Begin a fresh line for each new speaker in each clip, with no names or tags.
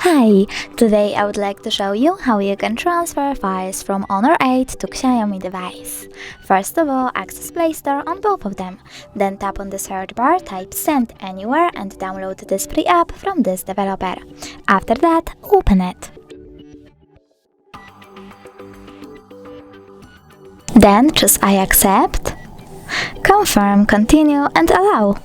Hi! Today I would like to show you how you can transfer files from Honor 8 to Xiaomi Device. First of all, access Play Store on both of them. Then tap on the search bar, type Send Anywhere and download this free app from this developer. After that, open it. Then choose I accept, confirm, continue and allow.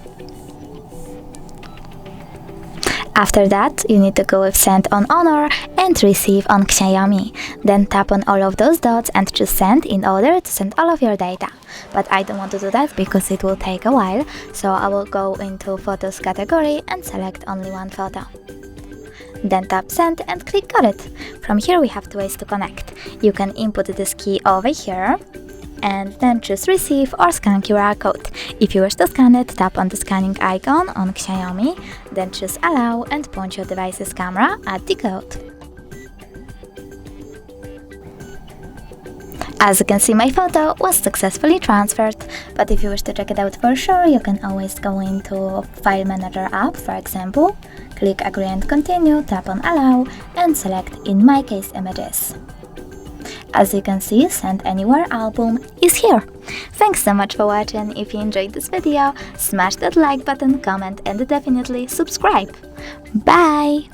After that, you need to go with Send on Honor and Receive on Xiaomi. Then tap on all of those dots and choose Send in order to send all of your data. But I don't want to do that because it will take a while, so I will go into Photos category and select only one photo. Then tap Send and click Got it. From here we have two ways to connect. You can input this key over here and then choose Receive or Scan QR code. If you wish to scan it, tap on the scanning icon on Xiaomi, then choose Allow and point your device's camera at the code. As you can see, my photo was successfully transferred, but if you wish to check it out for sure, you can always go into File Manager app, for example, click Agree and Continue, tap on Allow and select, in my case, Images. As you can see, Send Anywhere album is here. Thanks so much for watching. If you enjoyed this video, smash that like button, comment and definitely subscribe. Bye!